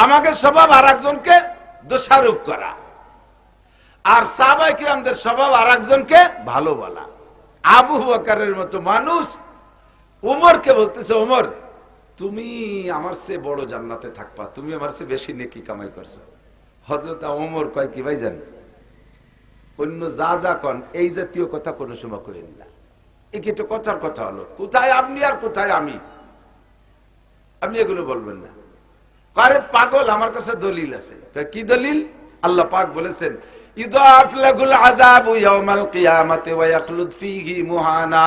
আমাকে স্বভাব আর একজনকে দোষারোপ করা, আর সাহাবায়ে কিরামদের স্বভাব আর একজনকে ভালো বলা। আবু বকরের মতো মানুষ উমরকে বলতেছে, ওমর তুমি আমার চেয়ে বড় জান্নাতে থাকবা, তুমি আমার চেয়ে বেশি নেকি কামাই করছো। হযরত ওমর কয় কি ভাইজান, অন্য যা যা কন এই জাতীয় কথা কোনো সময় কইেন না। এই কি একটা কথার কথা হলো? কোথায় আপনি আর কোথায় আমি? আপনি এগুলো বলবেন না। আরে পাগল, আমার কাছে দলিল আছে। কি দলিল? আল্লাহ পাক বলেছেন, ইদাফ লাহুল আযাবু ইয়াউমাল কিয়ামাতি ওয়া ইয়াখলুদ ফীহি মুহানা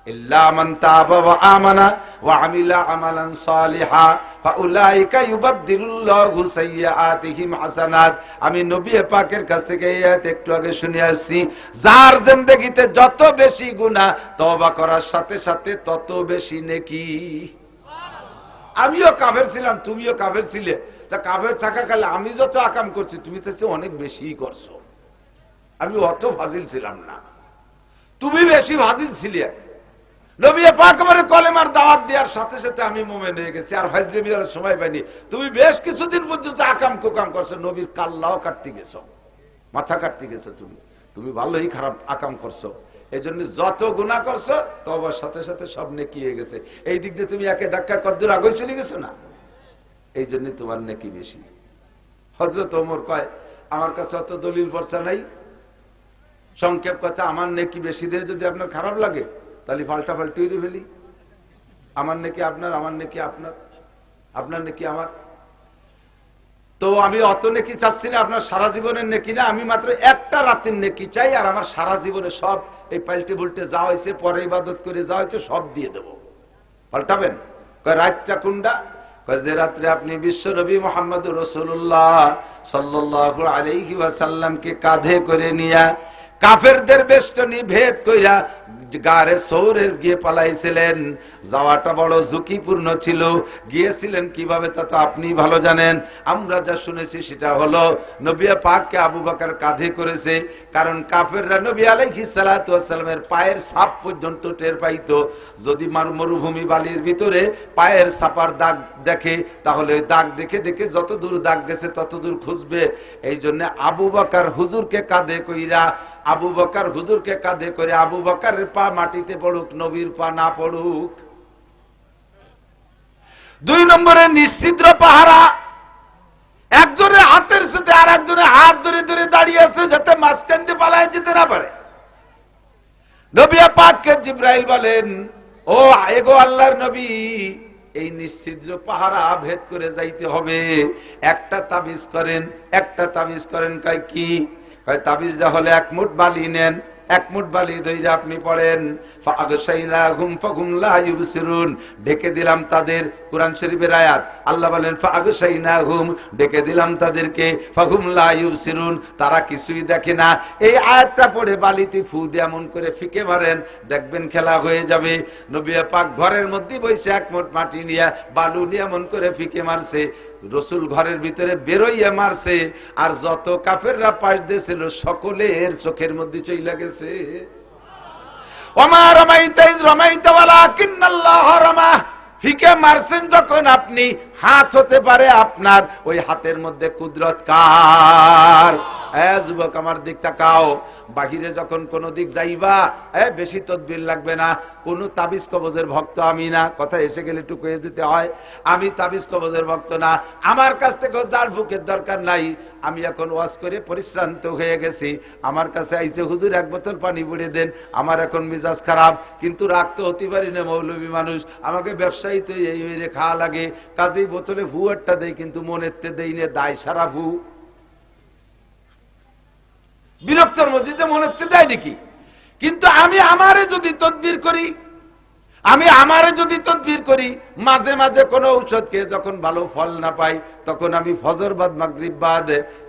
ইল্লা মান তাবা ওয়া আমানা ওয়া আমিলা আমালান সালিহা ফাউলাইকা ইউবাদদিলুল্লাহু সাইয়্যাতিহিম হাসানাত। আমি নবী পাকের কাছ থেকে এই আয়াত একটু আগে শুনে আসছি, যার জিন্দেগিতে যত বেশি গুনাহ, তওবা করার সাথে সাথে তত বেশি নেকি। আমিও কাফের ছিলাম, তুমিও কাফের ছিলে, তা কাফের থাকাকালে আমি যত আকাম করছি তুমি তো অনেক বেশি করছো। আমি অত ফাজিল ছিলাম না, তুমি বেশি ফাজিল ছিলে। নবী পাক আমারে কলেমার দাওয়াত দেওয়ার সাথে সাথে আমি মুমিন হয়ে গেছি, আর ফাজলামি করার সময় পাইনি। তুমি বেশ কিছুদিন পর্যন্ত আকাম কুকাম করছো, নবীর কাল্লাও কাটতে গেছো, মাথা কাটতে গেছো। তুমি ভালোই খারাপ আকাম করছো, এই জন্য যত গুনাহ করছো তওবার সাথে সাথে সব নেকি হয়ে গেছে। এই দিক দিয়ে তুমি একে ধাক্কা কদ্দুর আগে চলে গেছো না, এই জন্য তোমার নেকি বেশি। হযরত ওমর কয়, আমার কাছে অত দলিল বর্ষা নাই, সংক্ষেপ কথা, আমার নেকি বেশি দিয়ে যদি আপনার খারাপ লাগে তাহলে পাল্টা পাল্টি ফেলি। আমার নেকি আপনার, আমার নেকি আপনার, আপনার নেকি আমার। তো আমি অত নেকি চাচ্ছি না, আপনার সারা জীবনের নেকি না, আমি মাত্র একটা রাতের নেকি চাই, আর আমার সারা জীবনে সব এই পাল্টে বলতে যা হয়েছে, পরে ইবাদত করে যা হয়েছে সব দিয়ে দেব। পাল্টাবেন? কয় রাতটা কোনটা? কয় যে রাত্রে আপনি বিশ্ব নবী মুহাম্মদুর রাসূলুল্লাহ সাল্লাল্লাহু আলাইহি ওয়াসাল্লামকে কাঁধে করে নিয়া কাফেরদের বেষ্টনী ভেদ কইরা গারে সৌরে গিয়ে পালাইছিলেন। যাওয়াটা বড় ঝুঁকিপূর্ণ ছিল, গিয়েছিলেন কিভাবে তা তো আপনি ভালো জানেন। আমরা যা শুনেছি সেটা হলো নবী পাককে আবু বকর কাঁধে করেছে, কারণ কাফেররা নবী আলাইহিস সালাতু ওয়াস সালামের পায়ের ছাপ পর্যন্ত টের পাইতো। যদি মরুভূমি বালির ভিতরে পায়ের ছাপার দাগ দেখে, তাহলে ওই দাগ দেখে দেখে যত দূর দাগ গেছে তত দূর খুঁজবে। এই জন্য আবু বকর হুজুরকে কাঁধে কইরা, আবু বকর হুজুরকে কাঁধে করে, আবু বকরের পা মাটিতে পড়ুক, নবীর পা না পড়ুক। 2 নম্বরে নিশ্চিদ্র পাহারা, একজনের হাতের সাথে আর একজনের হাত ধরে ধরে দাঁড়িয়ে আছে, যাতে মাঝখান দিয়ে পালায় যেতে না পারে। নবী পাককে জিবরাইল বলেন, ও এগো আল্লাহর নবী, এই নিশ্চিদ্র পাহারা ভেদ করে যাইতে হবে, একটা তাবিজ করেন, একটা তাবিজ করেন। কয় কি? কয় তাবিজটা হলে 1 মুঠ বালি নেন, 1 মুঠ বালি ধইরা আপনি পড়েন, ফাগশাইনাহুম ফাহুম লা ইউবসিরুন, ঢেকে দিলাম তাদের। কুরআন শরীফের আয়াত, আল্লাহ বলেন ফাগশাইনাহুম, ঢেকে দিলাম তাদেরকে, ফাহুম লা ইউবসিরুন, তারা কিছুই দেখে না। এই আয়াতটা পড়ে বালিতে ফু দিয়ে এমন করে ফিকে মারেন, দেখবেন খেলা হয়ে যাবে। নবী পাক ঘরের মধ্যে বসে 1 মুঠ মাটি নিয়ে বালু নিয়ে এমন করে ফিকে মারছে, রসুল ঘরের ভিতরে বেরোইয়া মারছে, আর যত কাফেররা পাশ দিয়েছিল সকলের চোখের মধ্যে চইলা গেছে। ওমা রামাইতা ইয রামাইতা ওয়ালাকিন্নাল্লাহ রামা, ফিকে মারছেন যখন আপনি, হাত হতে পারে আপনার, ওই হাতের মধ্যে কুদরত কার? যুবক আমার দিক তাকাও, বাহিরে যখন কোন দিক যাইবা, বেশি তদবির লাগবে না। কোন তাবিজ কবজের ভক্ত আমি না, কথা এসে গেলে একটু কয়ে দিতে হয়। আমি তাবিজ কবজের ভক্ত না, আমার কাছ থেকে জাল ফুকের দরকার নাই। আমি এখন ওয়াজ করে পরিশ্রান্ত হয়ে গেছি, আমার কাছে আইছে হুজুর 1 বোতল পানি পুড়ে দেন, আমার এখন মিজাজ খারাপ, কিন্তু রাগ তো হতে পারি না, মৌলবী মানুষ, আমাকে ব্যবসায়ী তো এই রে খাওয়া লাগে, কাজেই বোতলে ভু একটা দেয়, কিন্তু মনেতে দেই না, দায় সারা ভু। বিরক্তর মধ্যে মনে হতে দেয় নাকি? কিন্তু আমি আমারে যদি তদবির করি, মাঝে মাঝে কোনো ঔষধ খেয়ে যখন ভালো ফল না পাই, তখন আমি ফজর বাদ মাগরিব বাদ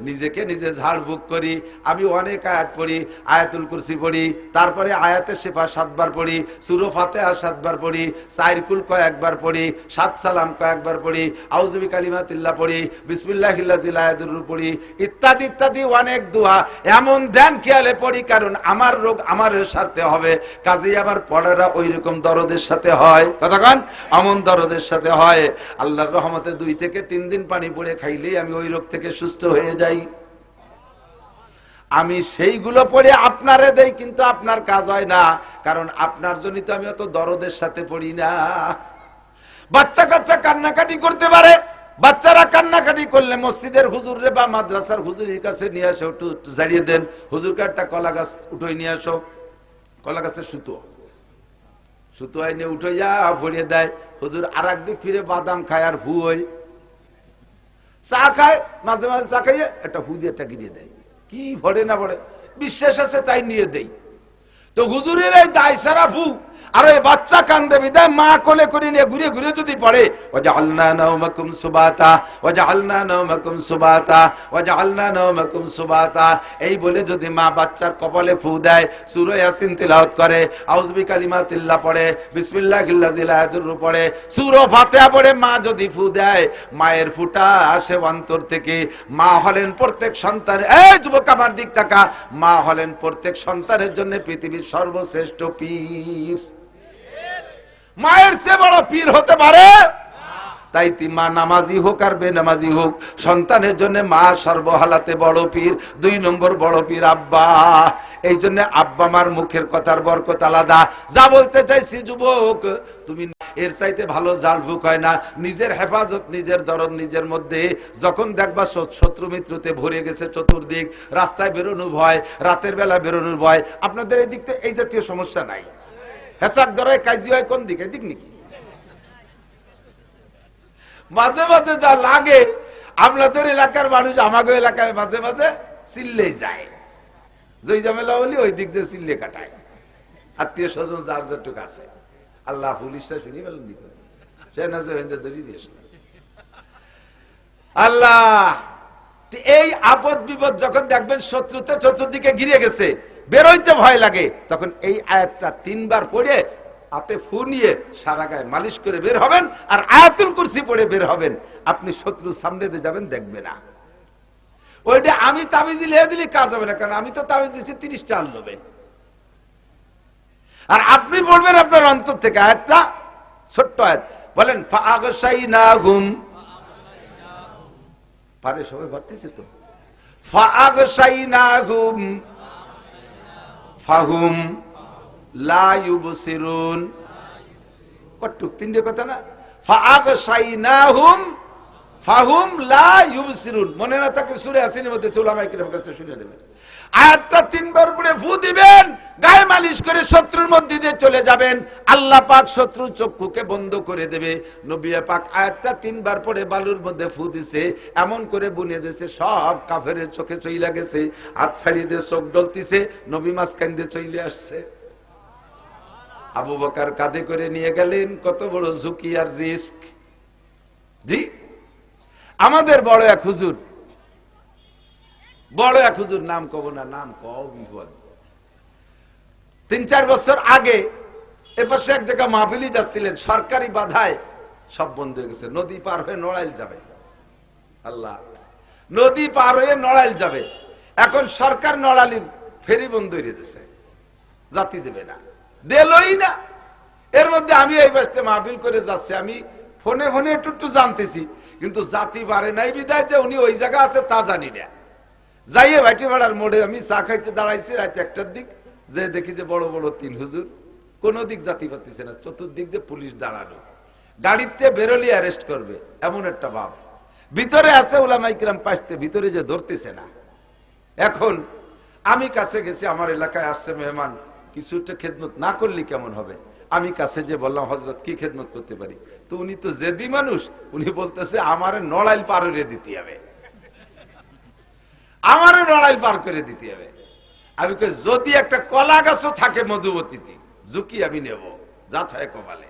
নিজেকে নিজে ঝাড়ফুঁক করি। আমি অনেক আয়াত পড়ি, আয়াতুল কুরসি পড়ি, তারপরে আয়াতে শিফা 7 বার পড়ি, সূরা ফাতিহা 7 বার পড়ি, 4 কুল কয়েকবার পড়ি, 7 সালাম কয়েকবার পড়ি, আউযু বিকালিমাতিল্লাহ পড়ি, বিসমিল্লাহিল্লাযী লা ইয়াদুররু পড়ি, ইত্যাদি ইত্যাদি অনেক দোয়া এমন ধ্যান খেয়ালে পড়ি, কারণ আমার রোগ আমার সারতে হবে। কাজেই আবার পড়ারা ওই রকম দরদের সাথে হয়, কতক্ষণ আমন দরদের সাথে হয়। আল্লাহর রহমতে 2 থেকে 3 দিন পানি পড়ে খাইলেই আমি ওই রোগ থেকে সুস্থ হয়ে যাই। আমি সেইগুলো পড়ে আপনারে দেই, কিন্তু আপনার কাজ হয় না, কারণ আপনার জন্য তো আমি অত দরদের সাথে পড়ি না। বাচ্চা কাচ্চা কান্নাকাটি করতে পারে, বাচ্চারা কান্নাকাটি করলে মসজিদের হুজুরে বা মাদ্রাসার হুজুরের কাছে নিয়ে আসো, একটু জাড়িয়ে দেন, হুজুরকে একটা কলা গাছ উঠোই নিয়ে আসো, কলা গাছের সুতো আইনে উঠাইয়া ভরিয়ে দেয়। হুজুর আর একদিক ফিরে বাদাম খায় আর ফু হয়, চা খায়, মাঝে মাঝে চা খাইয়ে একটা ফু দিয়ে একটা গিরিয়ে দেয়। কি ভরে না ভরে, বিশ্বাস আছে তাই নিয়ে দেই। তো হুজুরের এই দায় সারা ফু আর ওই বাচ্চা কান্দে বিদায় মা কোলে করে নিয়ে ঘুরে ঘুরে যদি পড়ে ওয়াজআলনা নাওমাকুম সুবাতা ওয়াজআলনা নাওমাকুম সুবাতা ওয়াজআলনা নাওমাকুম সুবাতা, এই বলে যদি মা বাচ্চার কপালে ফু দেয়, সূরা ইয়াসিন তিলাওয়াত করে, আউযু বিকালিমাতিল্লাহ পড়ে, বিসমিল্লাহিল্লাযী লা ইয়াদুররু পড়ে, সূরা ফাতিহা পড়ে, মা যদি ফু দেয়, মায়ের ফুটা আসে অন্তর থেকে। মা হলেন প্রত্যেক সন্তানের, এই যুবক আমার দিক তাকা, মা হলেন প্রত্যেক সন্তানের জন্য পৃথিবীর সর্বশ্রেষ্ঠ পীর। মায়ের চেয়ে বড় পীর হতে পারে? তাই মা নামাজি হোক আর বেনামাজি হোক, সন্তানের জন্য মা সর্বহালাতে বড় পীর। 2 নম্বর বড় পীর আব্বা। এই জন্য আব্বা মার মুখের কথার বরকত আলাদা। যা বলতে চাইছি যুবক, তুমি এর চাইতে ভালো জাল ভুক হয় না। নিজের হেফাজত, নিজের দরদ নিজের মধ্যে। যখন দেখবা শত্রু মিত্রতে ভরে গেছে চতুর্দিক, রাস্তায় বেরোনো ভয়, রাতের বেলা বেরোনোর ভয়, আপনাদের এই দিকতে এই জাতীয় সমস্যা নাই? হেসাক ধরে কাজি হয় কোন দিকে, দিক নাকি? মাঝে মাঝে যা লাগে, আপনাদের এলাকার মানুষ আমাকে এলাকায় মাঝে মাঝে চিল্লে যায়, জয় ঝামেলা হলে ওই দিক যে চিল্লে কাটায়, আত্মীয় স্বজন যার যতটুকু আছে। আল্লাহ পুলিশটা শুনি বলেন দিকে সে না আল্লাহ। এই আপদ বিপদ যখন দেখবেন শত্রুতে চতুর্দিকে ঘিরে গেছে, বেরোইতে ভয় লাগে, তখন এই আয়াতটা 3 বার পড়ে হাতে ফু নিয়ে সারা গায়ে মালিশ করে বের হবেন, আর আয়াতুল কুরসি পড়ে বের হবেন। আপনি শত্রু সামনে দিয়ে যাবেন, দেখবে না। ওইটা আমি তাবিজ দিলে কাজ হবে না, কারণ আমি তো তাবিজ দিচ্ছি 30টা আনলবে। আর আপনি পড়বেন আপনার অন্তর থেকে আয়াতটা, ছোট্ট আয়াত, বলেন ফাআগশাইনাহুম, পারে সবাই পারতেছে তো? ফাআগশাইনাহুম ফাহুম লা ইউবসিরুন। কটুক 3টে কথা না? ফাআগশাইনাহুম ফাহুম লা ইউবসিরুন। মনে না থাকে সূরা ইয়াসিনের মধ্যে উলামায়ে কিরাম কাছে শুনে নেবেন। আয়াতটা 3 বার পড়ে ফু দিবেন, গায়ে মালিশ করে শত্রুর মধ্যে দিয়ে চলে যাবেন। আল্লাহ পাক শত্রুর চক্ষুকে বন্ধ করে দেবে। নবী পাক আয়াতটা 3 বার পড়ে বালুর মধ্যে ফু দিছে, এমন করে বুনে দিয়েছে সব কাফেরের চোখে চইলা গেছে। হাত ছাড়িয়ে দিয়ে চোখ ডলতিছে, নবী মাঝখান দিয়ে চলে আসছে। আবু বকর কাঁধে করে নিয়ে গেলেন, কত বড় ঝুঁকি আর রিস্ক। জি, আমাদের বড় এক হুজুর, নাম কব না, নাম কও বিপদ। 3-4 বছর আগে এপাশে এক জায়গা মাহফিলি যাচ্ছিলেন, সরকারি বাধায় সব বন্ধ হয়ে গেছে। নদী পার হয়ে নড়াইল যাবে, আল্লাহ, নদী পার হয়ে নড়াইল যাবে। এখন সরকার নড়ালির ফেরি বন্ধ করে দিয়েছে, জাতি দেবে না, দিলই না। এর মধ্যে আমি এই বাসতে মাহফিল করে যাচ্ছি, আমি ফোনে ফোনে একটু জানতেছি, কিন্তু জাতি বাড়ে নাই বিদায় যে উনি ওই জায়গা আছে তা জানি না। যাইয়ে ভাইটি ভাড়ার মোড়ে আমি চা খাইতে দাঁড়াইছি রাত 1টার দিক, যে দেখি যে বড় বড় 3 হুজুর, কোন দিক জাতি পাতিছে না, চতুর্দিক দিয়ে পুলিশ দাঁড়ানো, গাড়িতে বেরোলি অ্যারেস্ট করবে এমন একটা ভাব। ভিতরে আছে উলামায়ে কিরাম পাশতে, ভিতরে যে ধরতেছে না। এখন আমি কাছে গেছি, আমার এলাকায় আসছে মেহমান, কিছুটা খেদমত না করলে কেমন হবে। আমি কাছে যে বললাম, হযরত কি খেদমত করতে পারি? তো উনি তো জেদি মানুষ, উনি বলতেছে আমারে নড়াইল পার করে দিতে হবে, আমারে নড়াইল পার করে দিতে হবে। আমি কই যদি একটা কলা গাছও থাকে মধুবতীতে, ঝুঁকি আমি নেব, যাচাই কপালে,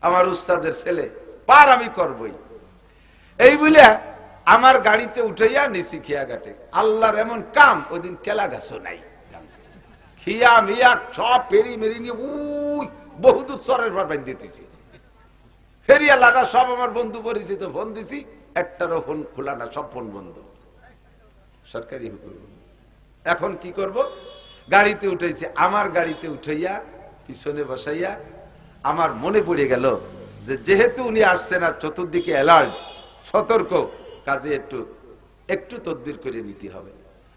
আমার উস্তাদের ছেলে, পার আমি করবই। এই বলে আমার গাড়িতে উঠাইয়া নিছি খিয়াঘাটে। আল্লাহর এমন কাম, ওই দিন কেলা গাছও নাই, খিয়া মিয়া সব ফেরি মেরি নিয়ে বহুদূর চরের পর বান্ধি দিতেছি। ফেরিয়ালারা সব আমার বন্ধু পরিচিত, ফোন দিছি, একটারও ফোন খোলা না, সব ফোন বন্ধ, সরকারি হুকুম। এখন কি করব? গাড়িতে উঠাইছি, আমার গাড়িতে উঠাইয়া পিছনে বসাইয়া আমার মনে পড়ে গেল যে যেহেতু উনি আসছেন আর চতুর্দিকে অ্যালার্ট, সতর্ক, কাজে একটু একটু তদবির করে নিতে হবে।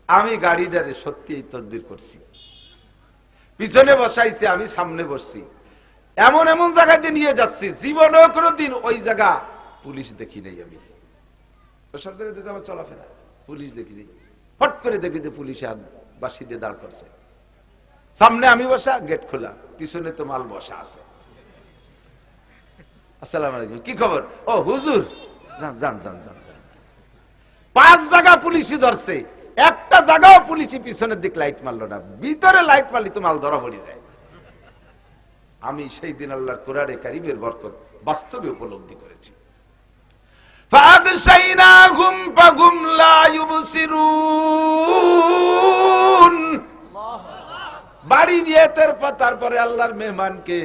আমি গাড়িটারে সত্যি তদবির করছি, পিছনে বসাইছে, আমি সামনে বসছি, এমন এমন জায়গাতে নিয়ে যাচ্ছি জীবনেও কোনোদিন ওই জায়গা পুলিশ দেখি নাই। আমি সব জায়গাতে আমার চলাফেরা, পুলিশ দেখি নাই। ফট করে দেখি যে পুলিশে বাসি দিয়ে দাঁড় করছে, সামনে আমি বসা, গেট খোলা, পিছনে তো মাল বসা আছে। আসসালামু আলাইকুম, কি খবর? ও হুজুর, যান যান যান যান। 5 জায়গা পুলিশই ধরছে, একটা জায়গাও পুলিশই পিছনের দিক লাইট মারলো না, ভিতরে লাইট মারলি তো মাল ধরা পড়ে যায়। আমি সেই দিন আল্লাহর কোরআনে কারীমের বরকত বাস্তবে উপলব্ধি করেছি। ফাগশাইনাহুম ফাহুম লা ইউবসিরুন। বাড়ি নিয়ে তারপরে আল্লাহর মেহমানকে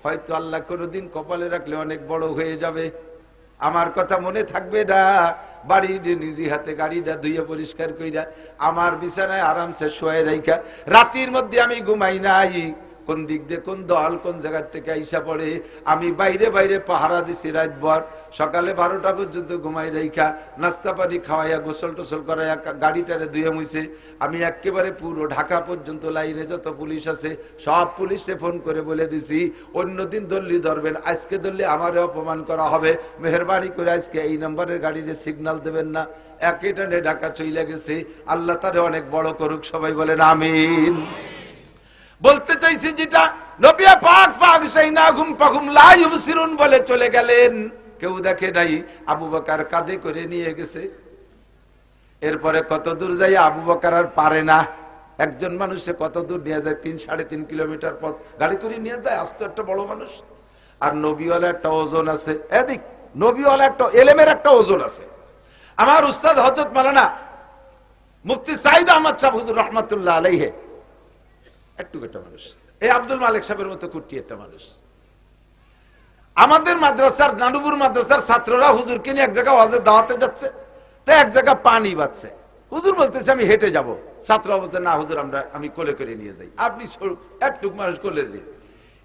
হয়তো আল্লাহ কোনোদিন কপালে রাখলে অনেক বড় হয়ে যাবে, আমার কথা মনে থাকবে না। বাড়ি নিজে হাতে গাড়িটা ধুইয়া পরিষ্কার কইরা আমার বিছানায় আরামসে শোয়ে রাইখা, রাতের মধ্যে আমি ঘুমাই নাই, কোন দিক দিয়ে কোন দল কোন জায়গা থেকে আইসা পড়ে, আমি বাইরে বাইরে পাহারা দিছি রাতভর, সকালে 12টা পর্যন্ত ঘুমাই রাইখা নাস্তা পানি খাওয়াইয়া গোসল টোসল করাইয়া গাড়িটারে ধুয়ে মুছে আমি একেবারে পুরো ঢাকা পর্যন্ত লাইনে যত পুলিশ আছে সব পুলিশে ফোন করে বলে দিছি, অন্যদিন ধরলি ধরবেন, আজকে ধরলে আমারে অপমান করা হবে, মেহেরবানি করে আজকে এই নম্বরের গাড়িতে সিগন্যাল দেবেন না। একে টানে ঢাকা চইলা গেছে, আল্লাহ তারে অনেক বড় করুক, সবাই বলেন আমিন। বলতে চাইছি যেটা নবী পাক ফাগশাইনাহুম ফাহুম লা ইউবসিরুন বলে চলে গেলেন, কেউ দেখে নাই। আবু বকর কাঁধে করে নিয়ে গেছে। এরপরে কত দূর যাই আবু বকর আর পারে না, একজন মানুষে কত দূর নিয়ে যায়, 3-3.5 কিলোমিটার পথ গাড়ি করে নিয়ে যায়, আস্ত একটা বড় মানুষ। আর নবীওয়ালা একটা ওজন আছে, এদিক নবীওয়ালা একটা এলেমের একটা ওজন আছে। আমার উস্তাদ হযরত মাওলানা মুফতি সাইদ আহমদ সাহেব হুজুর রহমাতুল্লাহ আলাইহি একটু একটা মানুষ, এই আব্দুল মালিক সাহেবের মতো কুটি একটা মানুষ। আমাদের মাদ্রাসার নানুপুর মাদ্রাসার ছাত্ররা হুজুরকে নিয়ে এক জায়গায় ওয়াজের দাওয়াতে যাচ্ছে, তো এক জায়গা পানি বাজছে, হুজুর বলতেছে আমি হেঁটে যাব, ছাত্ররা বলতে না হুজুর আমি কোলে করে নিয়ে যাই। আপনি একটু মানুষ কোলে নিয়ে,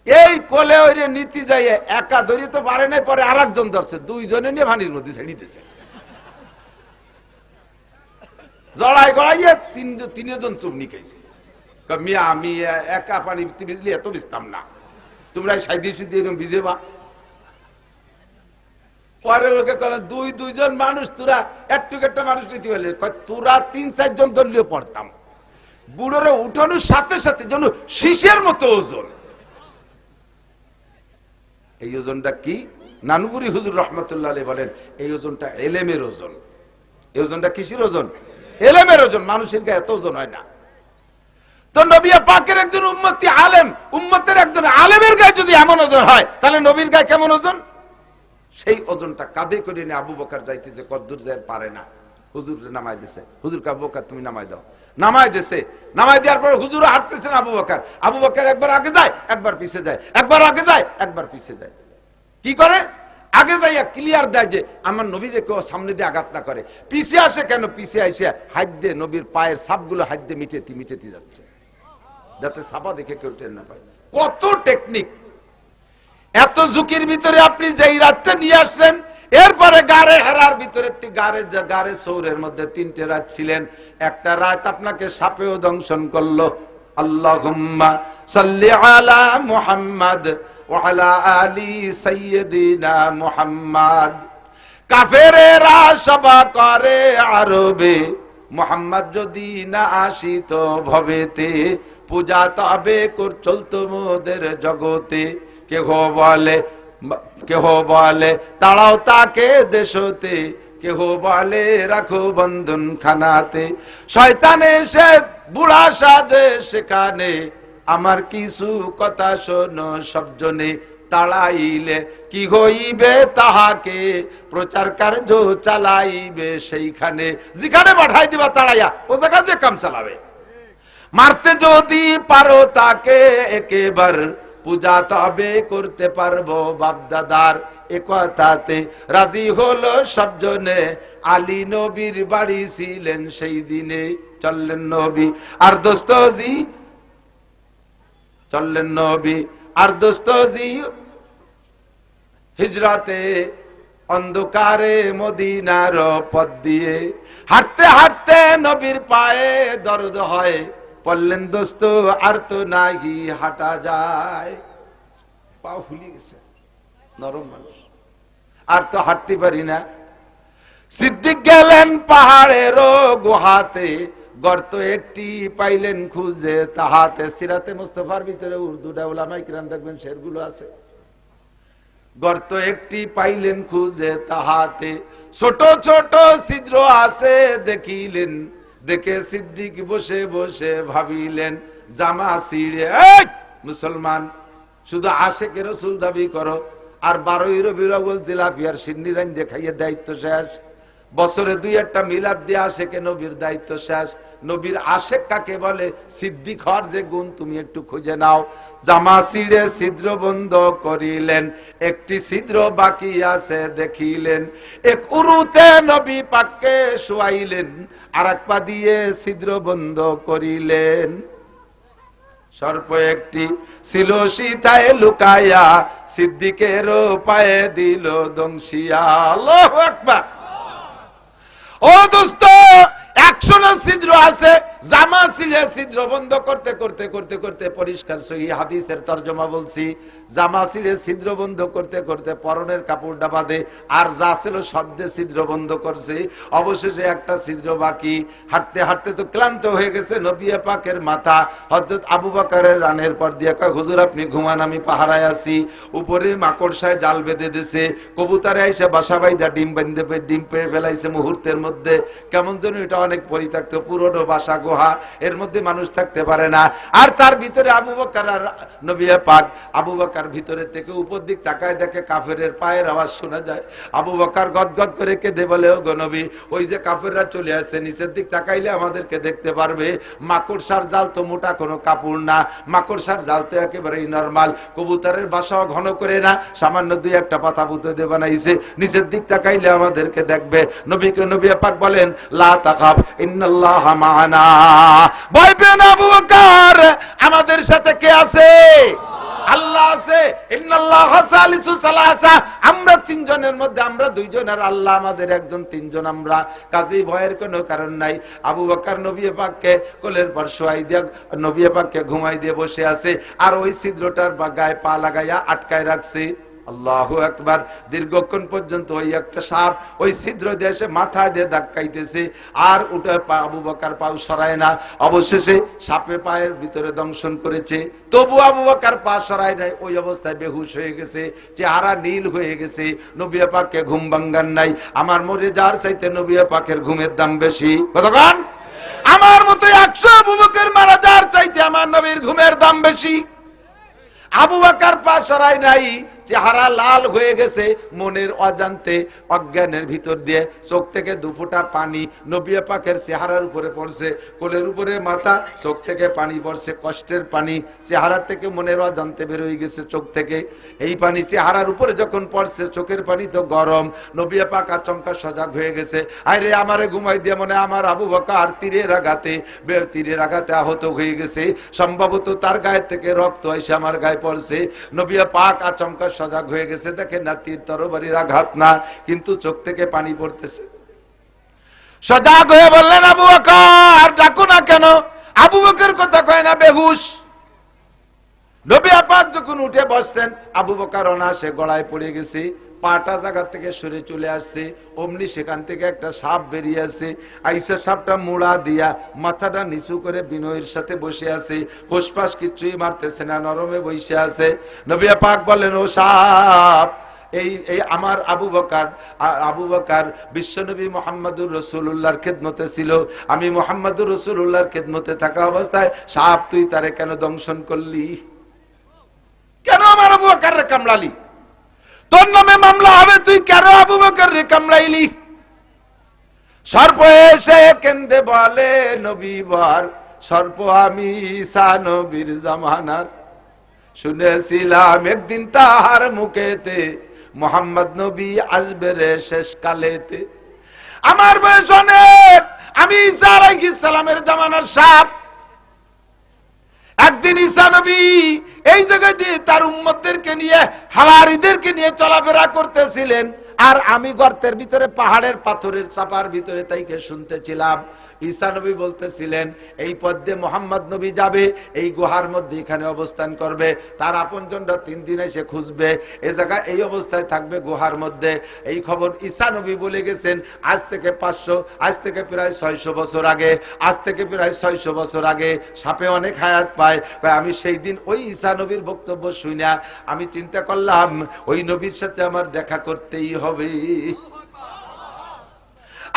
এই কোলে ওই নীতি যাই একা ধরি তো পারে নাই, পরে আর একজন ধরছে, 2 জনে নিয়ে পানির মধ্যে ছেড়ে দিতেছে, জড়াই গড়াইয়ে 3 জন চুপ নিকাইছে। মিয়া আমি একা পানি ভিজলি এত ভিজতাম না, তোমরা সাইদি সুদি ভিজেবা। পরে ওকে 2 জন মানুষ, তোরা একটু একটা মানুষ নিতে পারলে, তোরা 3-4 জন দলীয় পড়তাম, বুড়োরে উঠানোর সাথে সাথে যেন শীষের মতো ওজন। এই ওজনটা কি? নানুপুরি হুজুর রহমতুল্লাহ আলাইহি বলেন এই ওজনটা এলেমের ওজন। এই ওজনটা কিসের ওজন? এলেমের ওজন। মানুষের গায়ে এত ওজন হয় না। তো নবী পাকের একজন উম্মতি আলেম, উম্মতের একজন আলেমের গায়ে যদি এমন ওজন হয়, তাহলে নবীর গায়ে কেমন ওজন? সেই ওজনটা কাঁধে করে নিয়ে আবু বকর যাইতেছে, কদ্দুর যায় পারে না, হুজুর নামাই দিছে। হুজুর আবু বকর তুমি নামাই দাও, নামাই দিছে। নামাই দেওয়ার পর হুজুর হাঁটতেছেন, আবু বকর একবার আগে যায় একবার পিছে যায়, একবার আগে যায় একবার পিছে যায়। কি করে? আগে যাইয়া ক্লিয়ার দেয় যে আমার নবীর কেউ সামনে দিয়ে আঘাত না করে। পিছে আসে কেন? পিছে আসে হাত দিয়ে নবীর পায়ের সাপগুলো হাত দিয়ে মিটেতে যাচ্ছে, যাতে সাপা দেখে কেউ টের না পায়। কত টেকনিক! এত ঝুঁকির ভিতরে আপনি যেই রাতটা নিয়ে আসলেন, এরপরে গারে হেরার ভিতরে গারে সৌরের মধ্যে 3টে রাত ছিলেন, একটা রাত আপনাকে সাপেও দংশন করলো। আল্লাহুম্মা সাল্লি আলা মুহাম্মাদ ওয়া আলা আলি সাইয়্যিদিনা মুহাম্মাদ। কাফেরেরা সভা করে আরবে, মুহাম্মদ যদি না আসিত ভবেতে, পূজা তবে চলতো মোদের জগতে। কেহ বলে তাড়াও তাকে দেশতে, কেহ বলে রাখো বন্ধন খানাতে। শয়তানে সে বুড়া সাজে সেখানে, আমার কিছু কথা শোনো সবজনে। তাড়াইলে কি হইবে তাহাকে, প্রচার কার্য চালাইবে সেইখানে। যেখানে পাঠাই দিবা তাড়াইয়া, ও জায়গা যে কাম চালাবে। মারতে যদি পারো তাকে একেবার, পূজা তবে করতে পারবো বাপদাদার। এ কথাতে রাজি হলো সবজনে, আলী নবীর বাড়ি ছিলেন সেই দিনে। চললেন নবী আর দোস্তজি, চললেন নবী আর দোস্তজি, হিজরাতে অন্ধকারে মদিনার পথ দিয়ে হাঁটতে হাঁটতে নবীর পায়ে দর্দ হয়, বললেন দোস্ত আর তো নাহি হাঁটা যায়, পা ফুলে গেছে, নরম মানুষ, আর তো হাঁটতে পারি না। সিদ্দিক গেলেন পাহাড়ের গুহাতে, গর্ত একটি পাইলেন খুঁজে তাহাতে। সিরাতে মুস্তাফার ভিতরে উর্দুটা উলামায়ে কিরাম দেখবেন শেরগুলো আছে। গর্ত একটি পাইলেন খুঁজে তাহাতে, ছোট ছোট ছিদ্র আছে দেখিলেন, দেখে সিদ্দিক বসে বসে ভাবিলেন, জামা ছিঁড়ে মুসলমান শুধু আশেকে রাসূল দাবি করো, আর 12ই রবিউল আউয়াল জিলাপি আর সিন্নি রাইন দেখাইয়ে দায়িত্ব শেষ, বছরে 2-1টা মিলাদ দিয়ে আশেকে নবীর দায়িত্ব শেষ। নবীর আশেক কাকে বলে? সিদ্দিক হওয়ার যে গুণ তুমি একটু খুঁজে নাও। জামা ছিঁড়ে ছিদ্র বন্ধ করিলেন, একটি ছিদ্র বাকি আছে দেখিলেন, এক উরুতে নবী পাককে শুয়াইলেন, আর এক পা দিয়ে ছিদ্র বন্ধ করিলেন। সর্প একটি ছিল সীতায় লুকায়া, সিদ্দিকেরও পায়ে দিল দংশিয়া। আল্লাহু আকবার। ও দোস্ত, 100 ছিদ্র আছে, জামা ছিঁড়ে ছিদ্র বন্ধ করতে করতে করতে করতে, পরিষ্কার সহিহ হাদিসের তরজমা বলছি, জামা ছিঁড়ে ছিদ্র বন্ধ করতে করতে পরনের কাপড়টা বাঁধে, আর যা ছিল শব্দে ছিদ্র বন্ধ করছে, অবশেষে একটা ছিদ্র বাকি। হাঁটতে হাঁটতে তো ক্লান্ত হয়ে গেছে নবী পাকের মাথা। হযরত আবু বকরের রানের পর দিয়ে কয়, হুজুর আপনি ঘুমান, আমি পাহারায় আছি। উপরে মাকড়সায় জাল বেঁধে দিয়েছে, কবুতরে এসে বাসা বাইদা ডিম ডিম পেড়ে ফেলাইছে মুহূর্তের মধ্যে। কেমন যেন এটা অনেক পরিত্যক্ত পুরনো বাসা গুহা, এর মধ্যে মানুষ থাকতে পারে না। আর তার ভিতরে আবু বকর আর নবী পাক। আবু বকর ভিতরে থেকে উপর দিক তাকায়, দেখে কাফেরের পায়ের আওয়াজ শোনা যায়। আবু বকর গদগদ করে কেঁদে বলে, ও গো নবী, ওই যে কাফেররা চলে আসছে, নিচের দিক তাকাইলে আমাদেরকে দেখতে পারবে। মাকড়সার জাল তো মোটা কোনো কাপড় না, মাকড়সার জাল তো একেবারেই নরমাল। কবুতরের বাসাও ঘন করে না, সামান্য 2-1টা পাতা পুঁতে দিয়ে বানাইছে, নিচের দিক তাকাইলে আমাদেরকে দেখবে। নবীকে নবী পাক বলেন, লা তাখাফ ইন্নাল্লাহ মা'ানা, ভয় পেও না আবু বকর, আমাদের সাথে কে আছে? আল্লাহ আছে। ইন্নাল্লাহ সালিসু সালাসা, আমরা 3 জনের মধ্যে আমরা 2 জন, আর আল্লাহ আমাদের একজন, 3 জন আমরা, কাজেই ভয়ের কোনো কারণ নাই। আবু বকর নবী পাককে কোলের পর শোয়াই দিয়ে, নবী পাককে ঘুমাই দিয়ে বসে আছে, আর ওই ছিদ্রটার গায়ে পা লাগাইয়া আটকায় রাখছে। আল্লাহু আকবার। দীর্ঘক্ষণ পর্যন্ত ওই একটা সাপ ওই ছিদ্র দিয়ে এসে মাথা দিয়ে ধাক্কাইতেছে, আর উঠে আবু বকর পাও সরায় না। অবশেষে সাপে পায়ের ভিতরে দংশন করেছে, তবু আবু বকর পা সরায় নাই। ওই অবস্থায় বেহুশ হয়ে গেছে, চেহারা নীল হয়ে গেছে। নবী পাককে ঘুম ভাঙ্গান নাই। আমার মরে যাওয়ার চাইতে নবী পাকের ঘুমের দাম বেশি। কতক্ষণ? আমার মতো 100 আবু বকর মারা যাওয়ার চাইতে আমার নবীর ঘুমের দাম বেশি। আবু বকর পা সরায় নাই, চেহারা লাল হয়ে গেছে, মনের অজান্তে অজ্ঞানের ভিতর দিয়ে চোখ থেকে 2 ফোঁটা পানি নবী পাকের চেহারার উপরে পড়ছে। কোলের উপরে মাথা, চোখ থেকে পানি পড়ছে, কষ্টের পানি চেহারা থেকে মনের অজান্তে বের হয়ে গেছে চোখ থেকে। এই পানি চেহারার উপরে যখন পড়ছে, চোখের পানি তো গরম, নবী পাক আচমকা সজাগ হয়ে গেছে। আরে আমারে ঘুমাই দিয়ে মনে আমার আবু বকর তীরের আঘাতে আহত হয়ে গেছে, সম্ভবত তার গায়ে থেকে রক্ত এসে আমার গায়ে পড়ছে। নবী পাক আচমকা সজাগ হয়ে গেছে, দেখেন না তীর তরবারির আঘাত না, কিন্তু চোখ থেকে পানি পড়তেছে। সজাগ হয়ে বললেন, আবু বকর ডাকো না কেন? আবু বকর কথা কয় না, বেহুশ। নবী পাক যখন উঠে বসছেন, আবু বকর অনায়াসে গলায় পড়ে গেছে, পাটা জায়গা থেকে সরে চলে আসছে। অমনি সেখান থেকে একটা সাপ বেরিয়ে আসে, আইসা সাপটা মুড়া দিয়া মাথাটা নিচু করে বিনয়ের সাথে বসে আছে, হোসপাস কিছুই মারতেছে না, নরমে বসে আছে। নবী পাক বলেন, ও সাপ, এই আমার আবু বকর বিশ্বনবী মুহাম্মদুর রাসূলুল্লাহর খেদমতে ছিল। আমি মুহাম্মদুর রাসূলুল্লাহর খেদমতে থাকা অবস্থায় সাপ তুই তারে কেন দংশন করলি? কেন আমার আবু বকর কামড়ালি? তোর নামে মামলা হবে, তুই কেন আবু বকর রে কামড়াইলি? সর্প এসে কেন্দে বলে, নবী বর সর্প আমি ঈসা নবীর জামানার, শুনেছিলাম একদিন তাহার মুখেতে মুহাম্মদ নবী আসবে রে শেষ কালেতে। আমার বয়স অনেক, আমি ঈসা আলাইহিস সালামের জামানার সাপ। একদিন ঈসা নবী এই জায়গা দিয়ে তার উম্মতদেরকে নিয়ে হাওয়ারীদেরকে নিয়ে চলাফেরা করতেছিলেন, আর আমি গর্তের ভিতরে পাহাড়ের পাথরের চাপার ভিতরে তাইকে শুনতেছিলাম। ঈসা নবী বলতেছিলেন এই পথ দিয়ে মুহাম্মদ নবী যাবে, এই গুহার মধ্যে এখানে অবস্থান করবে, তার আপনজনরা 3 দিন এসে খুঁজবে, এ জায়গা এই অবস্থায় থাকবে গুহার মধ্যে। এই খবর ঈসা নবী বলে গেছেন আজ থেকে 500, আজ থেকে প্রায় 600 বছর আগে, আজ থেকে প্রায় 600 বছর আগে। সাপে অনেক হায়াত পায়। আমি সেই দিন ওই ঈসা নবীর বক্তব্য শুনে আমি চিন্তা করলাম ওই নবীর সাথে আমার দেখা করতেই হবে।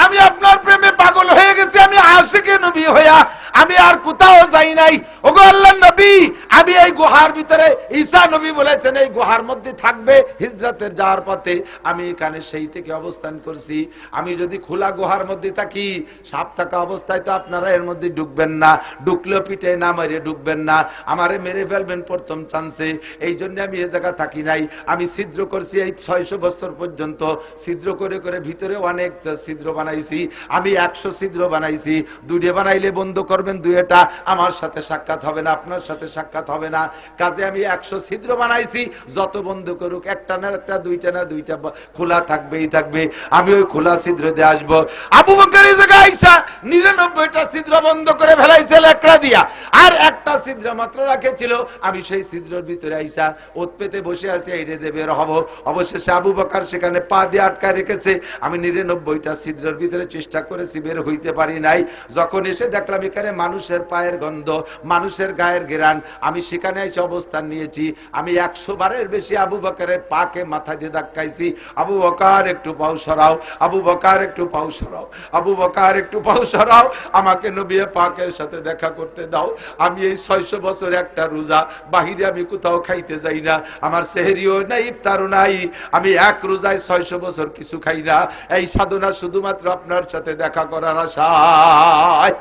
আমি আপনার প্রেমে পাগল হয়ে গেছি, আমি আশিকে নবী হইয়া আমি আর কোথাও যাই নাই। ওগো আল্লাহর নবী, আমি এই গুহার ভিতরে, ঈসা নবী বলেছেন এই গুহার মধ্যে থাকবে হিজরতের যাওয়ার পথে, আমি এখানে সেই থেকে অবস্থান করছি। আমি যদি খোলা গুহার মধ্যে থাকি, সাপ থাকা অবস্থায় তো আপনারা এর মধ্যে ঢুকবেন না, ঢুকলেও পিঠে না মেরে ঢুকবেন না, আমারে মেরে ফেলবেন প্রথম চান্সে। এই জন্য আমি এ জায়গা থাকি নাই, আমি ছিদ্র করছি এই 600 বছর পর্যন্ত। ছিদ্র করে করে ভিতরে অনেক ছিদ্র বানাইছি, আমি 100 ছিদ্র বানাইছি। 2টা বানাইলে বন্ধ করবেন, 2টা আমার সাথে সাক্ষাৎ হবে না, আপনার সাথে সাক্ষাৎ হবে না। কাজে আমি 100 ছিদ্র বানাইছি, যত বন্ধ করুক একটা না একটা, 2টা না 2টা খোলা থাকবেই থাকবে। আমি ওই খোলা ছিদ্র দিয়ে আসবো। আবু বকর এই জায়গায় আইসা 99টা ছিদ্র বন্ধ করে ফেলাইছে লেকড়া দিয়া, আর একটা ছিদ্র মাত্র রাখেছিল। আমি সেই ছিদ্রের ভিতরে আইসা ওত পেতে বসে আছি, এইটা দিয়ে বের হবো। অবশেষে আবু বকর সেখানে পা দিয়ে আটকায় রেখেছে। আমি 99টা ছিদ্রের ভিতরে চেষ্টা করেছি, বের হইতে পারি নাই। যখন এসে দেখলাম এখানে মানুষের পায়ের গন্ধ, মানুষের গায়ের ঘেরান, আমি সেখানে এসে অবস্থান নিয়েছি। আমি 100 বারের বেশি আবু বকরের পাকে মাথা দিয়ে ধাক্কাইছি। আবু বকর একটু পাও সরাও, আবু বকর একটু পাও সরাও, আবু বকর একটু পাও সরাও, আমাকে নবী পাকের সাথে দেখা করতে দাও। আমি এই 600 বছর একটা রোজা, বাহিরে আমি কোথাও খাইতে যাই না, আমার সেহরিও নাই ইফতারও নাই, আমি এক রোজায় 600 বছর কিছু খাই না। এই সাধনা শুধুমাত্র আপনার সাথে দেখা করার আশায়।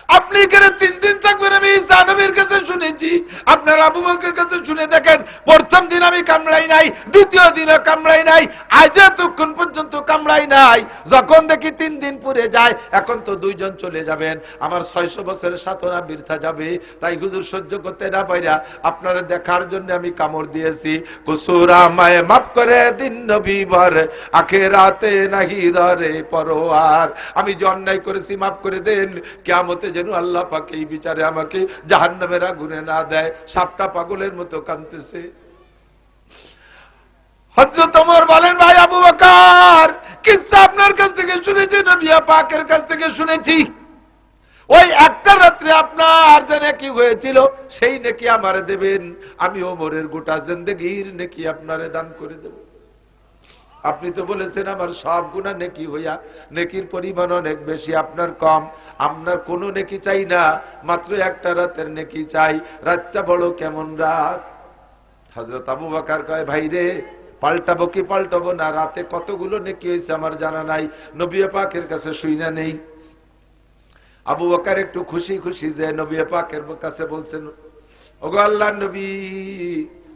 আপনি এখানে 3 দিন থাকবেন, আমি ঈসা নবীর কাছে শুনেছি, আপনার আবু বকরের কাছে শুনে দেখেন। প্রথম দিন আমি কামড়াই নাই, দ্বিতীয় দিনও কামড়াই নাই, আজ এতক্ষণ পর্যন্ত কামড়াই নাই। যখন দেখি 3 দিন পুরে যায়, এখন তো 2 জন চলে যাবেন, আমার 600 বছরের সাধনা বৃথা যাবে। তাই হুজুর সহ্য করতে না পাইরা আপনারা দেখার জন্য আমি কামড় দিয়েছি। কুসুর আমায় মাফ করে দিন নবী বর, আখিরাতে নাহি ধরে পরোয়ার। আমি যে অন্যায় করেছি মাফ করে দেন, কিয়ামতে যেন আল্লাহ পাক এই বিচারে আমাকে জাহান্নামের আগুনে না দেয়। সাপটা পাগলের মতো কাঁদতেছে। হযরত ওমর বলেন, ভাই আবু বকর, কিসসা আপনার কাছ থেকে শুনেছি, নবী পাকের কাছ থেকে শুনেছি। ওই একটা রাত্রে আপনার যে নেকি হয়েছিল, সেই নেকি আমারে দেবেন, আমি ওমরের গোটা জিন্দেগীর নেকি আপনারে দান করে দেব। আপনি তো বলেছেন আমার সব গুনাহ নেকি হইয়া, নেকির পরিমাণ অনেক বেশি, আপনার কম। আপনার কোনো নেকি চাই না, মাত্র একটা রাতের নেকি চাই। রাতটা বড় কেমন রাত। হযরত আবু বকর কয়, ভাই রে, পাল্টাবো কি পাল্টাবো না, রাতে কতগুলো নেকি হয়েছে আমার জানা নাই, নবী পাকের কাছে শুইনা নেই। আবু বকর একটু খুশি খুশি যে নবী পাকের কাছে বলছেন, ওগো আল্লাহর নবী,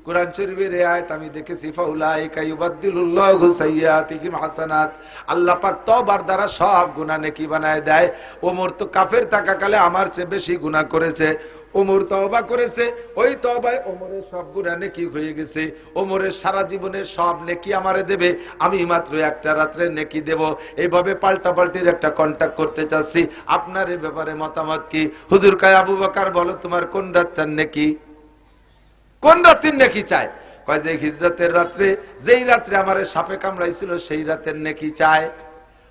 কুরআন শরীফের এই আয়াত আমি দেখেছি, ফাউলাইকা ইউবাদদিলুল্লাহু সাইয়্যাতিহিম হাসানাত। আল্লাহ পাক তওবার দ্বারা সব গুনাহ নেকি বানায় দেয়। ওমর তো কাফের থাকাকালে আমার চেয়ে বেশি গুনাহ করেছে, ওমর তওবা করেছে, ওই তওবায় ওমরের সব গুনাহ নেকি হয়ে গেছে। ওমরের সারা জীবনের সব নেকি আমারে দেবে, আমি মাত্র একটা রাত্রের নেকি দেব। এইভাবে পাল্টাপাল্টির একটা কন্টাক্ট করতে চাচ্ছি। আপনার এই ব্যাপারে মতামত কি? হুজুর কয়, আবু বকর বলো তোমার কোন রাতটার নেকি, কোন রাতের নেকি চায়? কয় যে হিজরতের রাত্রে, যেই রাত্রে আমারে সাপে কামড়াইছিল সেই রাতের নেকি চায়।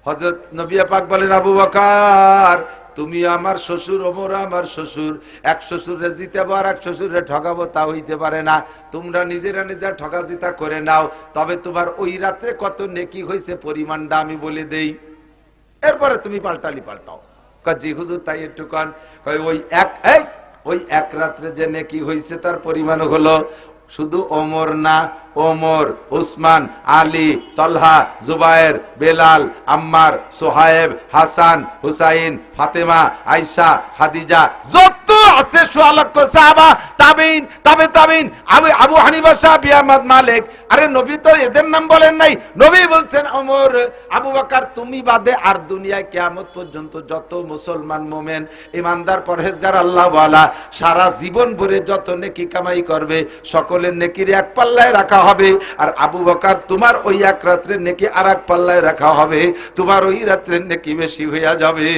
হযরত নবী পাক বলেন, আবু বকর, তুমি আমার শ্বশুর, ওমর আমার শ্বশুর, এক শ্বশুরে জিতাবো আর এক শ্বশুরে ঠকাবো তা হইতে পারে না। তোমরা নিজেরা নিজের ঠকা জিতা করে নাও, তবে তোমার ওই রাত্রে কত নেকি হয়েছে পরিমাণটা আমি বলে দেই, এরপরে তুমি পাল্টালি পাল্টাও। কয় জি হুজুর তাই একটু কন। কয় ওই এক রাত্রে যে নেকি হয়েছে তার পরিমাণ হলো, শুধু ওমর না, ওমর, উসমান, আলী, তলহা, জুবায়ের, বেলাল, আম্মার, সোহায়েব, হাসান, হুসাইন, ফাতেমা, আয়েশা, খাদিজা, যত আছে সোয়া লক্ষ সাহাবা, তাবিন, তাবিন, আবু হানিফা, শাফি, আহমদ, মালিক। আরে নবী তো এদের নাম বলেন নাই। নবী বলছেন ওমর, আবু বকর, তুমি বাদে আর দুনিয়ায় কিয়ামত পর্যন্ত যত মুসলমান মুমিন ইমানদার পরহেজগার আল্লাহওয়ালা সারা জীবন ভরে যত নেকি কামাই করবে সকলের নেকির এক পাল্লায় রাখা হবে। আর আবু বকর, তোমার ওই এক রাত্রের নেকি আর এক পাল্লায় রাখা হবে, তোমার ওই রাত্রের নেকি বেশি হইয়া যাবে।